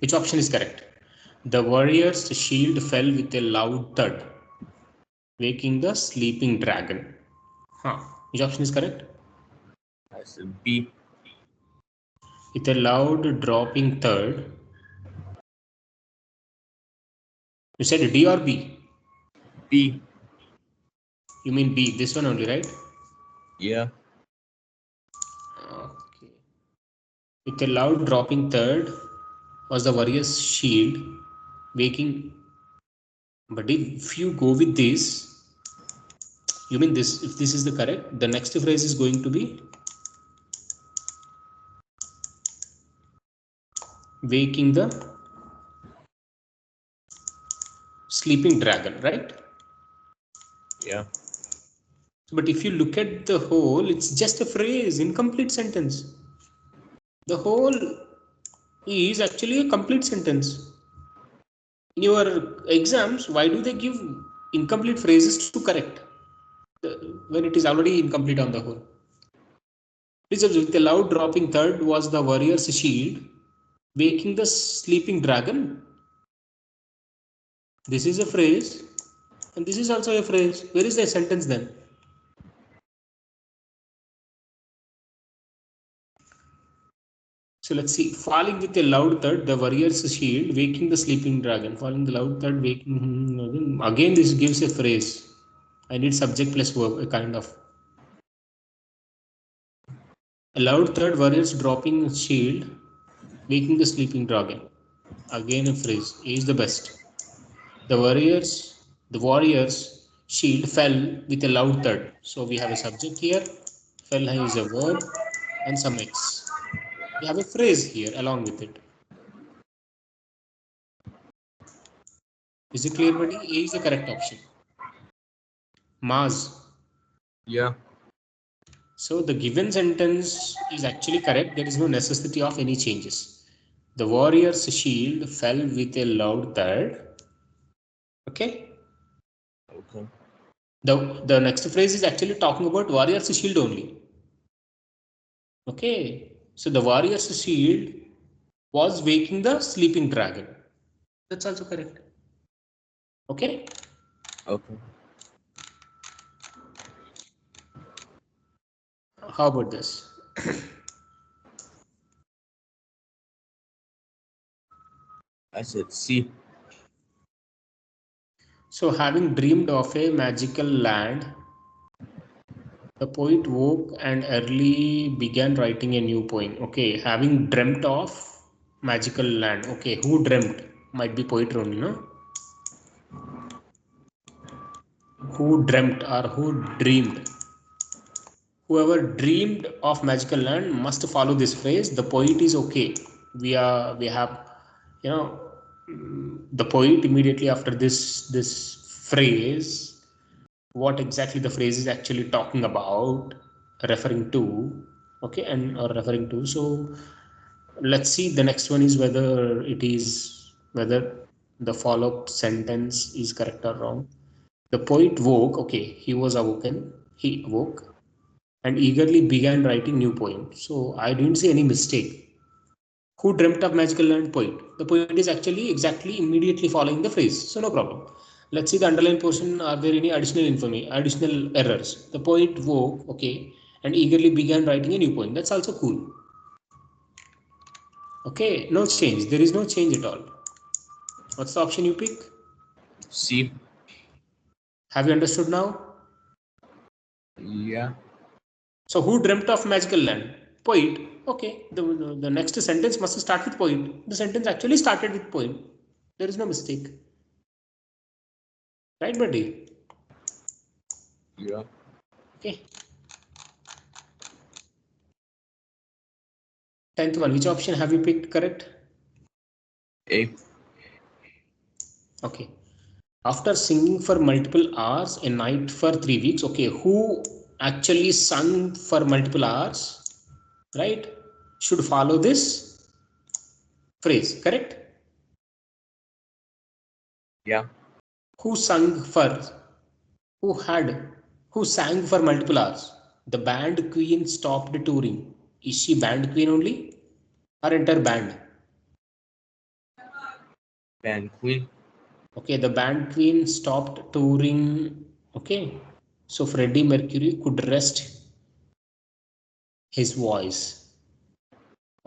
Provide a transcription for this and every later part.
Which option is correct? The warrior's shield fell with a loud thud, waking the sleeping dragon. Which option is correct? I said B. With a loud dropping thud. You said D or B? B. You mean B, this one only, right? Yeah. Okay. With a loud dropping thud was the warrior's shield, waking. But if you go with this, you mean this, if this is the correct, the next phrase is going to be waking the sleeping dragon, right? Yeah. But if you look at the whole, it's just a phrase, incomplete sentence. The whole is actually a complete sentence. In your exams, why do they give incomplete phrases to correct when it is already incomplete on the whole? With a loud dropping thud was the warrior's shield, waking the sleeping dragon. This is a phrase, and this is also a phrase. Where is the sentence then? So let's see. Falling with a loud thud, the warrior's shield, waking the sleeping dragon. Falling the loud thud, waking. Again, this gives a phrase. I need subject plus verb, a kind of. A loud thud, warriors dropping shield, waking the sleeping dragon. Again, a phrase. A is the best. The warrior's shield fell with a loud thud. So we have a subject here. Fell is a verb and some X. We have a phrase here along with it. Is it clear, buddy? A is the correct option. Mars. Yeah. So the given sentence is actually correct. There is no necessity of any changes. The warrior's shield fell with a loud thud. Okay. Okay. The next phrase is actually talking about warrior's shield only. Okay. So the warrior's shield was waking the sleeping dragon. That's also correct. Okay. Okay. How about this? I said C. So having dreamed of a magical land, the poet woke and early began writing a new poem. Okay, having dreamt of magical land. Okay, who dreamt? Might be poetry only, no? Who dreamt or who dreamed? Whoever dreamed of magical land must follow this phrase. The poet is okay. We have, you know, the poet immediately after this phrase. What exactly the phrase is actually talking about, referring to, okay, and or referring to. So let's see, the next one is whether the follow-up sentence is correct or wrong. The poet woke, okay, he was awoken, he awoke and eagerly began writing new poem. So I didn't see any mistake. Who dreamt of magical land? Poet. The poet is actually exactly immediately following the phrase, so no problem. Let's see the underlined portion. Are there any additional information, additional errors? The poet woke, okay, and eagerly began writing a new poem. That's also cool. Okay, no change. There is no change at all. What's the option you pick? C. Have you understood now? Yeah. So who dreamt of magical land? Poet. Okay, the next sentence must start with poet. The sentence actually started with poem. There is no mistake. Right, buddy? Yeah. Okay. 10th one. Which option have you picked correct? A. Okay. After singing for multiple hours a night for 3 weeks. Okay, who actually sung for multiple hours, right, should follow this phrase, correct? Yeah. Who sung for, who had, who sang for multiple hours? The band queen stopped touring. Is she band queen only or entire band? Band queen. Okay, the band queen stopped touring. Okay, so Freddie Mercury could rest his voice.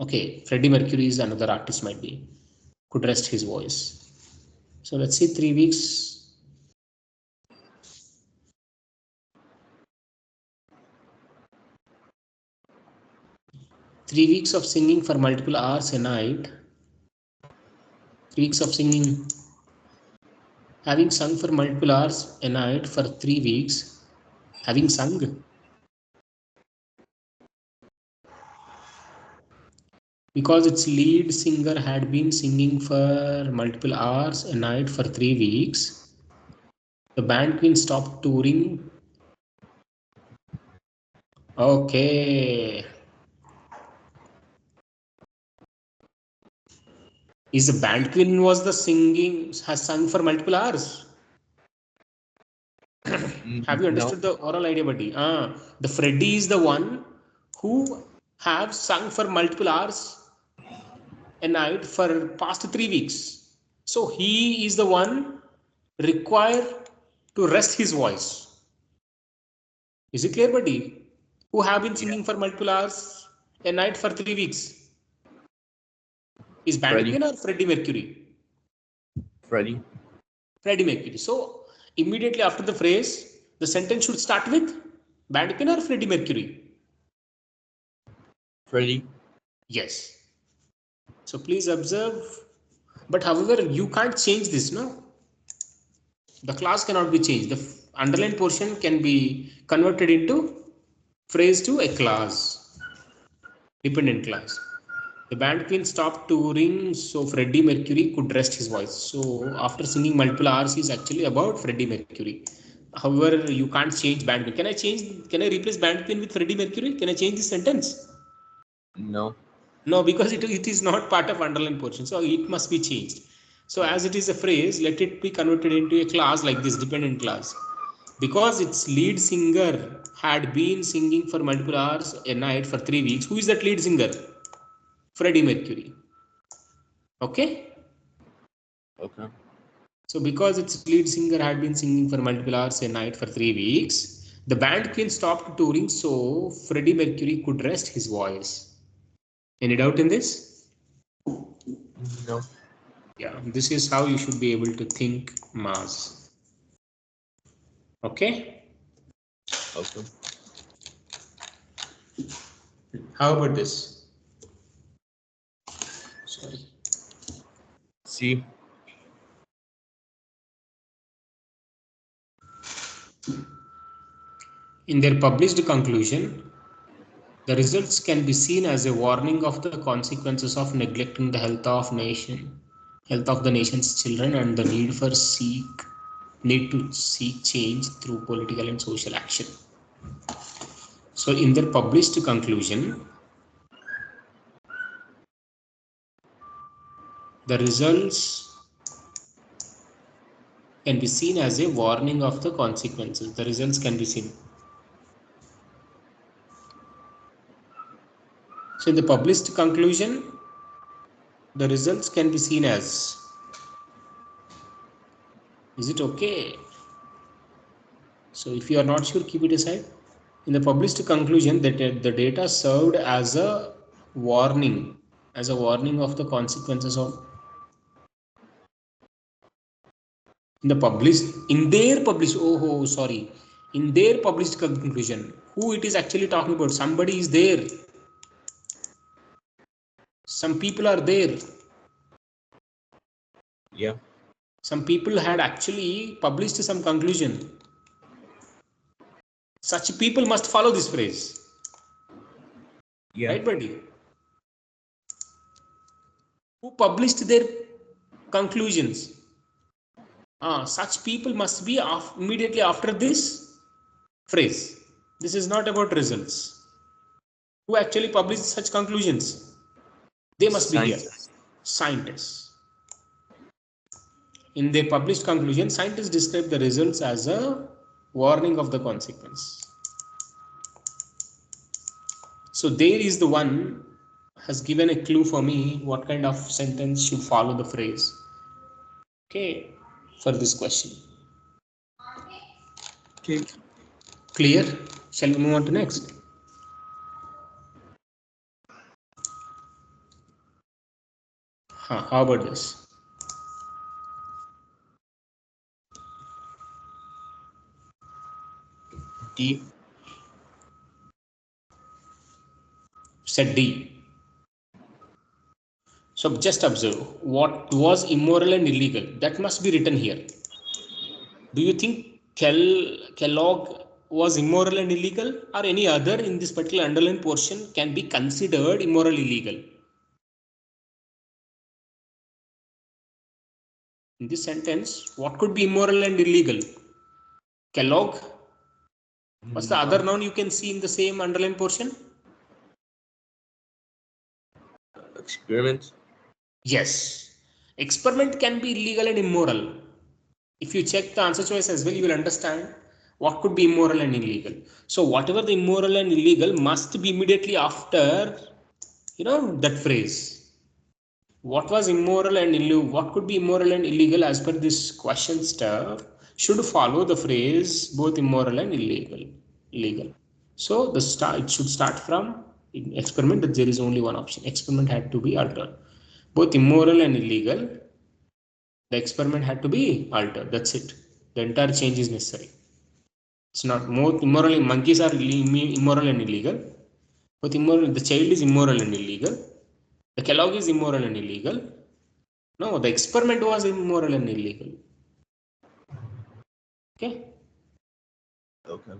Okay, Freddie Mercury is another artist, might be, could rest his voice. So let's see 3 weeks. 3 weeks of singing for multiple hours a night. 3 weeks of singing, having sung for multiple hours a night for 3 weeks, having sung, because its lead singer had been singing for multiple hours a night for 3 weeks, the band queen stopped touring. Okay. Is the band queen was the singing, has sung for multiple hours? Have you No. understood the oral idea, buddy? The Freddy is the one who have sung for multiple hours a night for past 3 weeks. So he is the one required to rest his voice. Is it clear, buddy? Who have been Yeah. singing for multiple hours a night for 3 weeks? Is band Freddie. queen or Freddie Mercury? Freddie. Freddie Mercury. So immediately after the phrase, the sentence should start with band queen or Freddie Mercury. Freddie. Yes. So please observe. But however, you can't change this, no? The class cannot be changed. The underlined portion can be converted into phrase to a class, dependent class. The band queen stopped touring, so Freddie Mercury could rest his voice. So after singing multiple hours is actually about Freddie Mercury. However, you can't change band queen. Can I change? Can I replace band queen with Freddie Mercury? Can I change this sentence? No. No, because it is not part of underlined portion, so it must be changed. So as it is a phrase, let it be converted into a class like this, dependent class. Because its lead singer had been singing for multiple hours a night for 3 weeks. Who is that lead singer? Freddie Mercury. Okay. Okay. So because its lead singer had been singing for multiple hours a night for 3 weeks, the band queen stopped touring so Freddie Mercury could rest his voice. Any doubt in this? No. Yeah, this is how you should be able to think mass. Okay. Okay. How about this? Sorry. C. In their published conclusion, the results can be seen as a warning of the consequences of neglecting the health of the nation's children, and the need to seek change through political and social action. So, in their published conclusion, the results can be seen as a warning of the consequences. The results can be seen. So, in the published conclusion, the results can be seen as, is it okay? So if you are not sure, keep it aside. In the published conclusion, that the data served as a warning of the consequences of, in their published conclusion, who it is actually talking about? Somebody is there. Some people are there. Yeah. Some people had actually published some conclusion. Such people must follow this phrase. Yeah. Right, buddy? Who published their conclusions? Such people must be immediately after this phrase. This is not about results. Who actually published such conclusions? They must be here. Scientist. Scientists. In their published conclusion, scientists describe the results as a warning of the consequence. So there is the one has given a clue for me what kind of sentence should follow the phrase. Okay, for this question. Okay. Clear? Shall we move on to next? How about this? D. Set D. So just observe what was immoral and illegal. That must be written here. Do you think Kellogg was immoral and illegal, or any other in this particular underlined portion can be considered immoral illegal? In this sentence, what could be immoral and illegal? Kellogg. What's the other noun you can see in the same underlined portion? Experiment. Yes. Experiment can be illegal and immoral. If you check the answer choice as well, you will understand what could be immoral and illegal. So whatever the immoral and illegal must be immediately after, that phrase. What was immoral and illegal? What could be immoral and illegal as per this question stuff should follow the phrase both immoral and illegal. Legal. So it should start from experiment. That there is only one option. Experiment had to be altered. Both immoral and illegal. The experiment had to be altered. That's it. The entire change is necessary. It's not more immoral. Monkeys are immoral and illegal. But immoral, the child is immoral and illegal. The Kellogg is immoral and illegal. No, the experiment was immoral and illegal. Okay. Okay.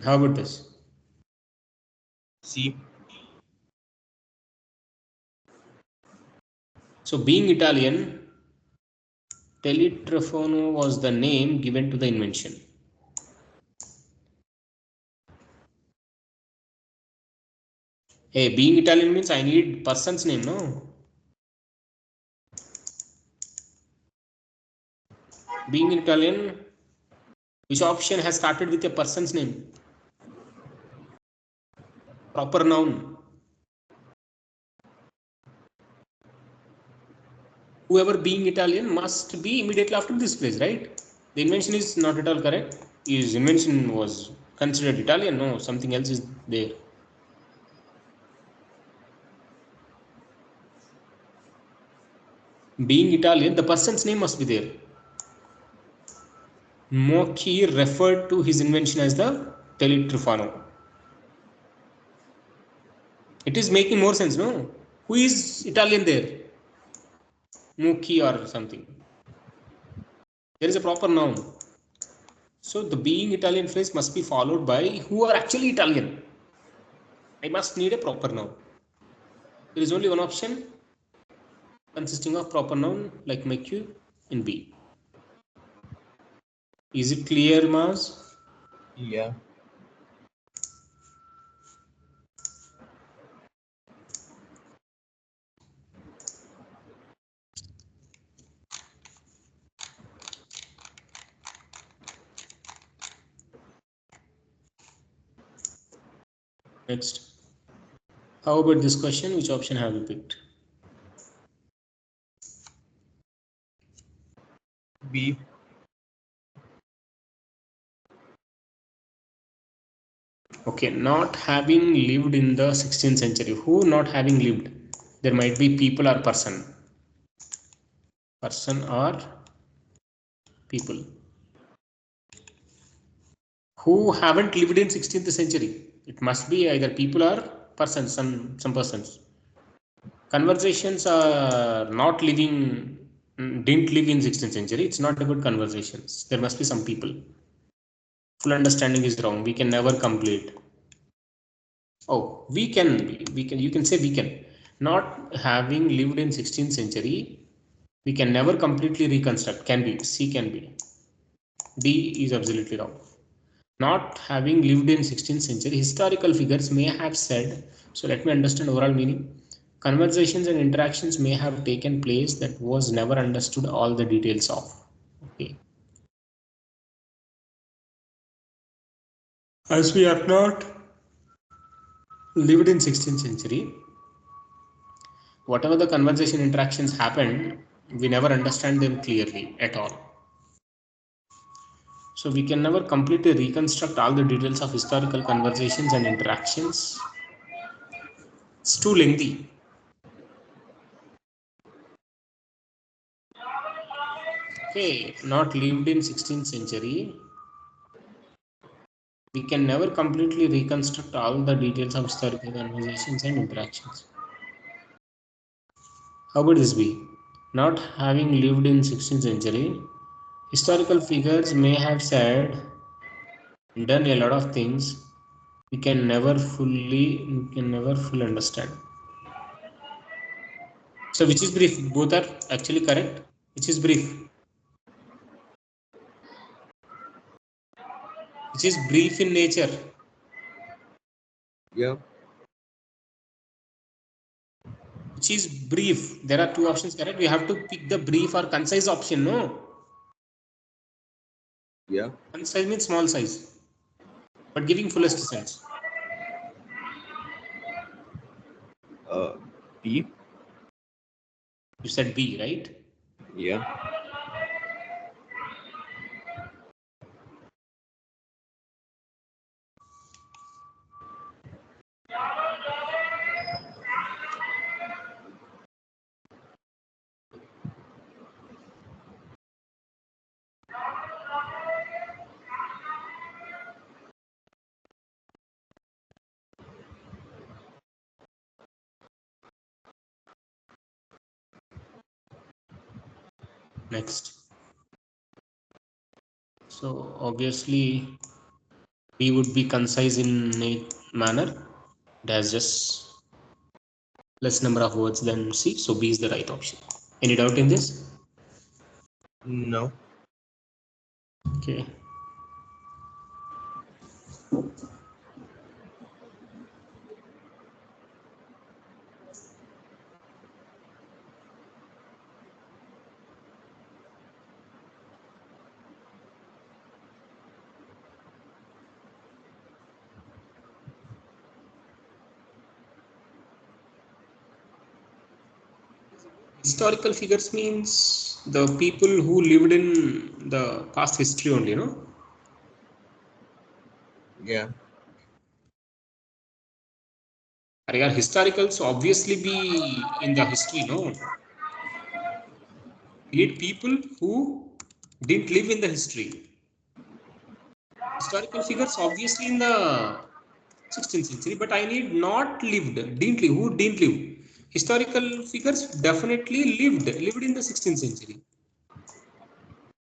How about this? C. So being Italian, teletrafono was the name given to the invention. Hey, being Italian means I need person's name, no? Being Italian, which option has started with a person's name? Proper noun. Whoever being Italian must be immediately after this phrase, right? The invention is not at all correct. His invention was considered Italian. No, something else is there. Being Italian, the person's name must be there. Mocchi referred to his invention as the teletrofano. It is making more sense, no? Who is Italian there? Mocchi or something. There is a proper noun. So the being Italian phrase must be followed by who are actually Italian. I must need a proper noun. There is only one option consisting of proper noun like my Q in B. Is it clear, Mars? Yeah. Next. How about this question? Which option have you picked? B. Okay, not having lived in the 16th century. Who not having lived? There might be people or person. Person or people. Who haven't lived in 16th century. It must be either people or persons, some persons. Conversations are not living, didn't live in 16th century. It's not about conversations. There must be some people. Full understanding is wrong. We can never complete. Oh, you can say we can. Not having lived in 16th century, we can never completely reconstruct. Can be. C can be. D is absolutely wrong. Not having lived in 16th century, historical figures may have said, so let me understand overall meaning. Conversations and interactions may have taken place that was never understood all the details of. Okay. As we are not lived in 16th century, whatever the conversation interactions happened, we never understand them clearly at all. So we can never completely reconstruct all the details of historical conversations and interactions. It's too lengthy. Okay, not lived in 16th century. We can never completely reconstruct all the details of historical conversations and interactions. How about this be? Not having lived in 16th century, historical figures may have said and done a lot of things we can never fully understand. So which is brief? Both are actually correct. Which is brief? Which is brief in nature? Yeah. Which is brief? There are two options, correct? We have to pick the brief or concise option. No, Yeah. concise means small size, but giving fullest sense. B. You said B, right? Yeah. Next. So obviously B would be concise in a manner. It has just less number of words than C, so B is the right option. Any doubt in this? No. Okay. Historical figures means the people who lived in the past history only, no? Yeah. Are historicals obviously be in the history, no? We need people who didn't live in the history. Historical figures obviously in the 16th century, but I need not lived, didn't live. Who didn't live? Historical figures definitely lived in the 16th century.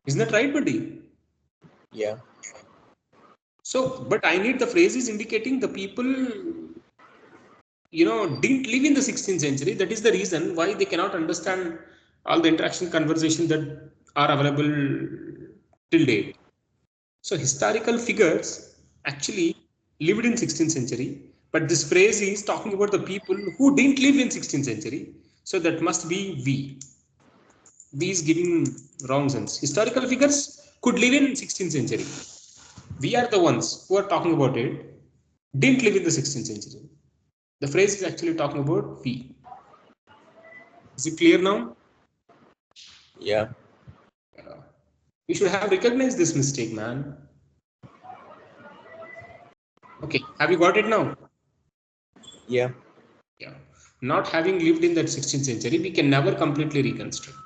Isn't that right, buddy? Yeah. So, but I need the phrases indicating the people, didn't live in the 16th century. That is the reason why they cannot understand all the interaction conversation that are available till date. So historical figures actually lived in 16th century, but this phrase is talking about the people who didn't live in 16th century. So that must be we. We is giving wrong sense. Historical figures could live in 16th century. We are the ones who are talking about it. Didn't live in the 16th century. The phrase is actually talking about we. Is it clear now? Yeah. We should have recognized this mistake, man. Okay, have you got it now? Yeah. Yeah. Not having lived in that 16th century, we can never completely reconstruct.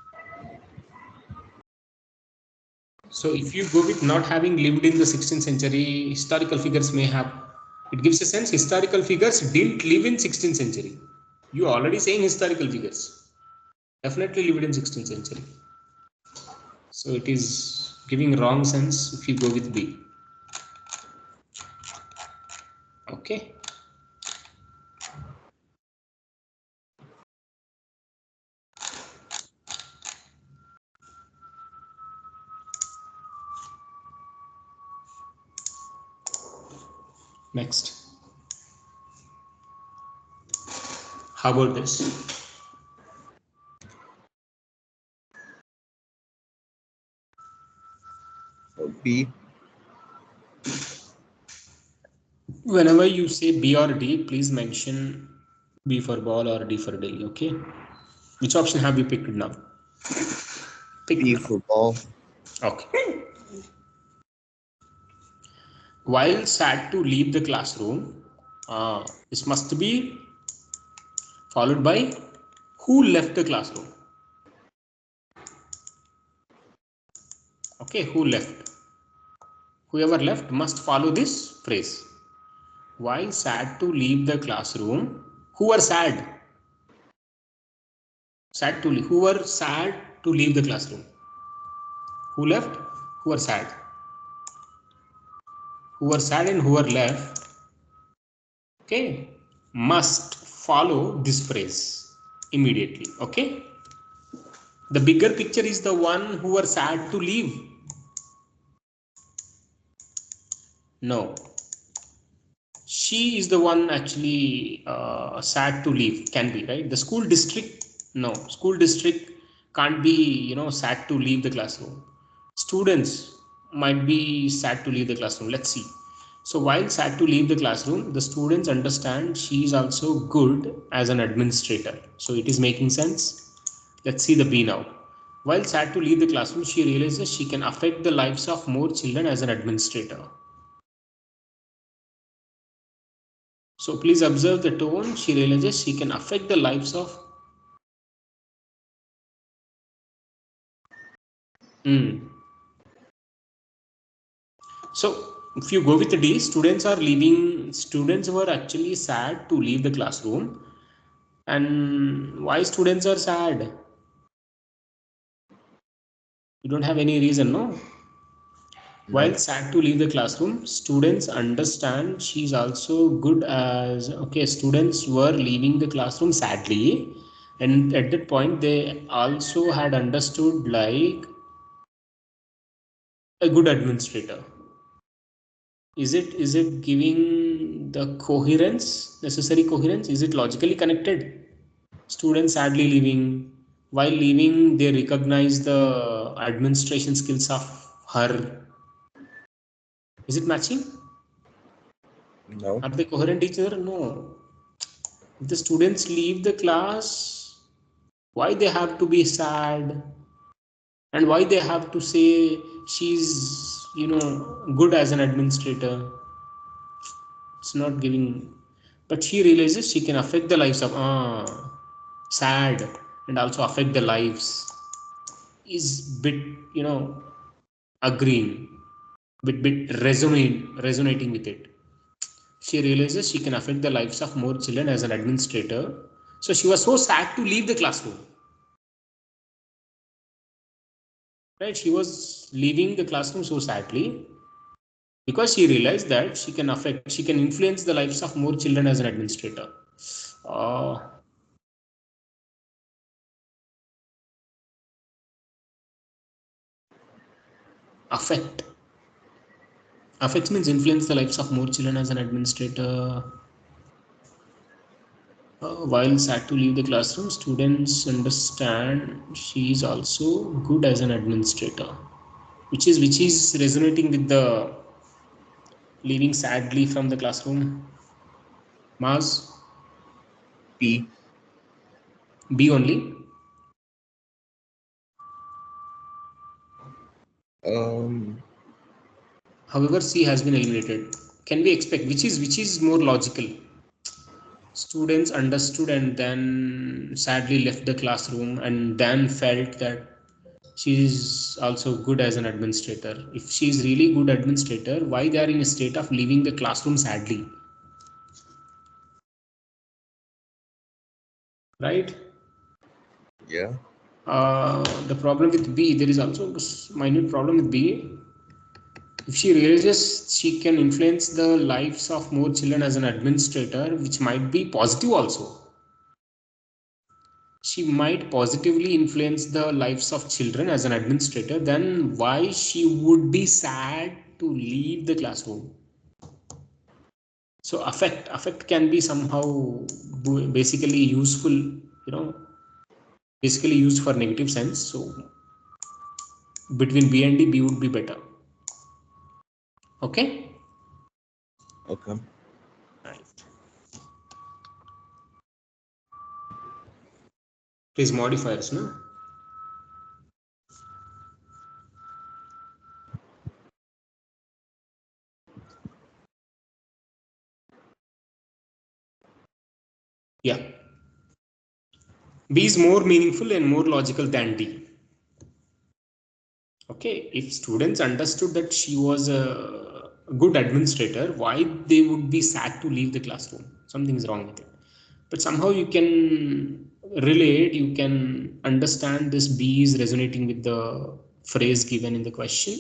So if you go with not having lived in the 16th century, historical figures may have, it gives a sense historical figures didn't live in 16th century. You are already saying historical figures definitely lived in 16th century. So it is giving wrong sense if you go with B. Okay. Next. How about this? B. Whenever you say B or D, please mention B for ball or D for Delhi. Okay. Which option have you picked now? Pick B now. for ball. Okay. While sad to leave the classroom, this must be followed by who left the classroom. Okay, who left? Whoever left must follow this phrase. While sad to leave the classroom, who were sad? Sad to leave. Who were sad to leave the classroom? Who left? Who were sad? Who were sad and who were left? Okay, must follow this phrase immediately. Okay, the bigger picture is the one who were sad to leave. No, she is the one actually sad to leave. Can be right. The school district. No, school district can't be sad to leave the classroom. Students might be sad to leave the classroom. Let's see. So while sad to leave the classroom, the students understand she is also good as an administrator. So it is making sense. Let's see the B now. While sad to leave the classroom, she realizes she can affect the lives of more children as an administrator. So please observe the tone. She realizes she can affect the lives of. So if you go with the D, students are leaving. Students were actually sad to leave the classroom. And why students are sad? You don't have any reason, no? No. While sad to leave the classroom, students understand she's also good as. Okay, students were leaving the classroom sadly, and at that point they also had understood like a good administrator. Is it giving the coherence, necessary coherence? Is it logically connected? Students sadly leaving. While leaving, they recognize the administration skills of her. Is it matching? No. Are they coherent each other? No. If the students leave the class, why they have to be sad? And why they have to say she's, good as an administrator? It's not giving. But she realizes she can affect the lives of sad and also affect the lives is bit agreeing, bit resonating with it. She realizes she can affect the lives of more children as an administrator. So she was so sad to leave the classroom, right? She was leaving the classroom so sadly because she realized that she can influence the lives of more children as an administrator. uh, affect affects means influence the lives of more children as an administrator. While sad to leave the classroom, students understand she is also good as an administrator, which is resonating with the leaving sadly from the classroom. Mars B. B only. Um. However, C has been eliminated. Can we expect which is more logical? Students understood and then sadly left the classroom and then felt that she is also good as an administrator. If she is really good administrator, why they are in a state of leaving the classroom sadly, right? Yeah. The problem with B, there is also a minute problem with B. If she realizes she can influence the lives of more children as an administrator, which might be positive also, she might positively influence the lives of children as an administrator, then why she would be sad to leave the classroom? So affect can be somehow basically useful, basically used for negative sense. So between B and D, B would be better. Okay. Okay. It is modifiers, no? Yeah. B is more meaningful and more logical than D. Okay, if students understood that she was a good administrator, why they would be sad to leave the classroom? Something is wrong with it. But somehow you can relate, you can understand this B is resonating with the phrase given in the question.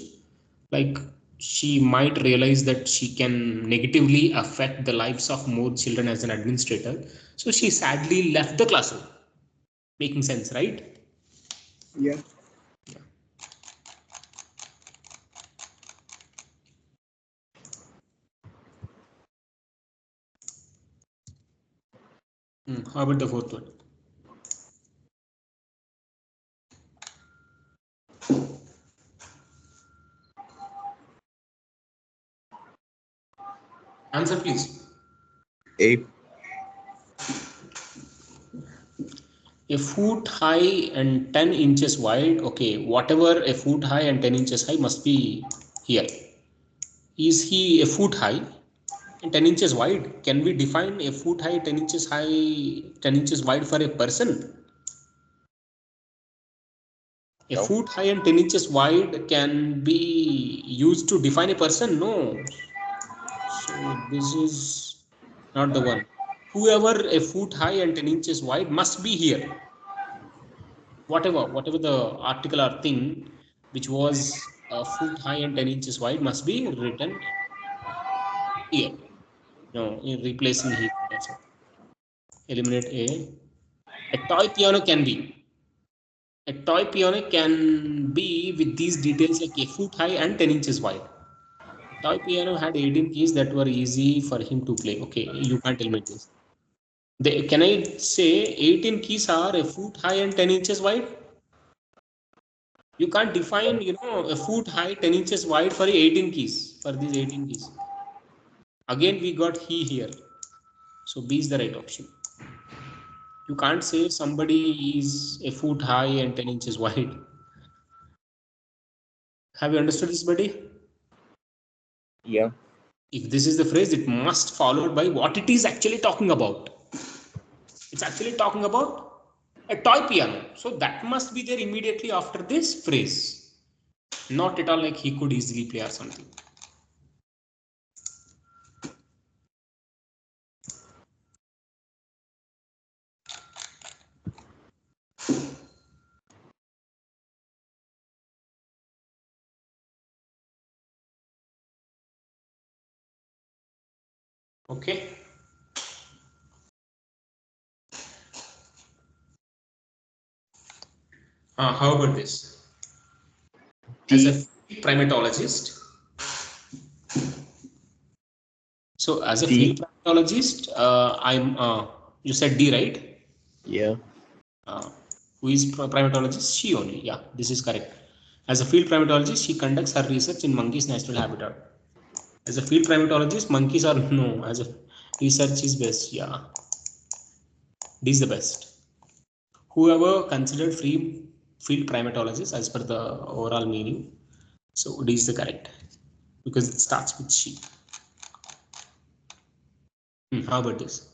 Like she might realize that she can negatively affect the lives of more children as an administrator. So she sadly left the classroom. Making sense, right? Yeah. How about the fourth one? Answer, please. A. A foot high and 10 inches wide. Okay, whatever a foot high and 10 inches high must be here. Is he a foot high and 10 inches wide? Can we define a foot high, 10 inches high, 10 inches wide for a person? A No. foot high and 10 inches wide can be used to define a person? No. So this is not the one. Whoever a foot high and 10 inches wide must be here. Whatever the article or thing which was a foot high and 10 inches wide must be written here. No, in replacing here. That's all. Eliminate A. A toy piano can be. A toy piano can be with these details like a foot high and 10 inches wide. A toy piano had 18 keys that were easy for him to play. Okay, you can't eliminate this. Can I say 18 keys are a foot high and 10 inches wide? You can't define, a foot high, 10 inches wide for 18 keys, for these 18 keys. Again, we got he here. So B is the right option. You can't say somebody is a foot high and 10 inches wide. Have you understood this, buddy? Yeah. If this is the phrase, it must followed by what it is actually talking about. It's actually talking about a toy piano. So that must be there immediately after this phrase. Not at all like he could easily play or something. Okay. How about this? As a D. primatologist, so as a D. field primatologist, you said D, right? Yeah. Uh, who is primatologist? She only. Yeah, this is correct. As a field primatologist, she conducts her research in monkeys' natural habitat. As a field primatologist, monkeys are no. As a research is best. Yeah, D is the best. Whoever considered free field primatologist as per the overall meaning, so D is the correct because it starts with she. How about this?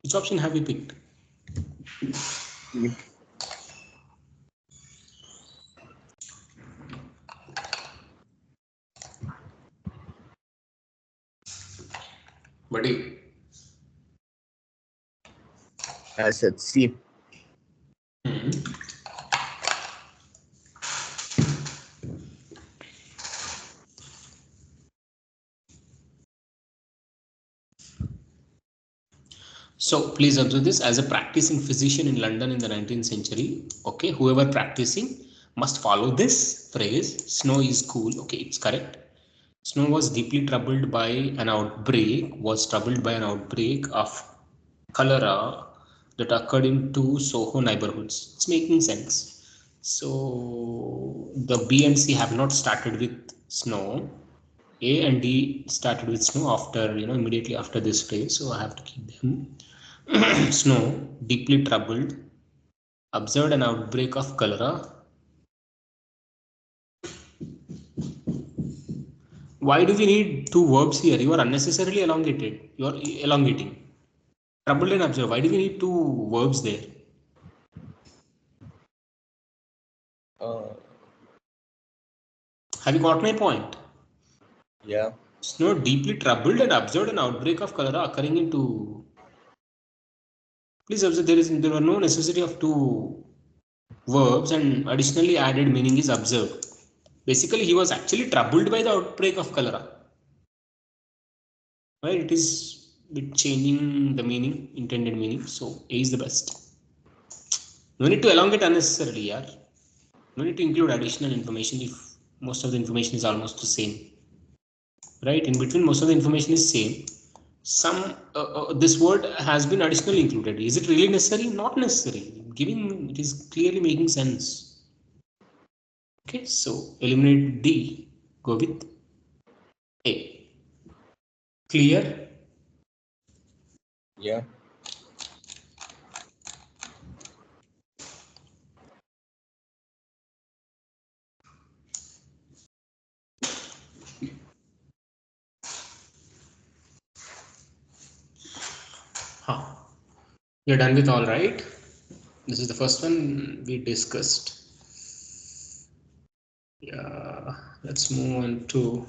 Which option have you picked? D. Buddy, I said C. so please observe this as a practicing physician in London in the 19th century. Okay, whoever practicing must follow this phrase. Snow is cool. Okay, it's correct. Snow was deeply troubled by an outbreak, of cholera that occurred in two Soho neighborhoods. It's making sense. So the B and C have not started with snow. A and D started with snow after, immediately after this phrase. So I have to keep them. Snow, deeply troubled, observed an outbreak of cholera. Why do we need two verbs here? You are unnecessarily elongated. You are elongating. Troubled and observed. Why do we need two verbs there? Uh, Have you got my point? yeah. Snow deeply troubled and observed an outbreak of cholera occurring in two. Please observe there were no necessity of two verbs, and additionally added meaning is observed. Basically, he was actually troubled by the outbreak of cholera. Right? It is bit changing the meaning, intended meaning. So A is the best. No need to elongate unnecessarily, yeah. No need to include additional information if most of the information is almost the same. Right? In between, most of the information is same. Some this word has been additionally included. Is it really necessary? Not necessary. Giving it is clearly making sense. Okay, so eliminate D. Go with A. Clear? Yeah. Huh. You're done with all, right? This is the first one we discussed. Yeah, let's move on to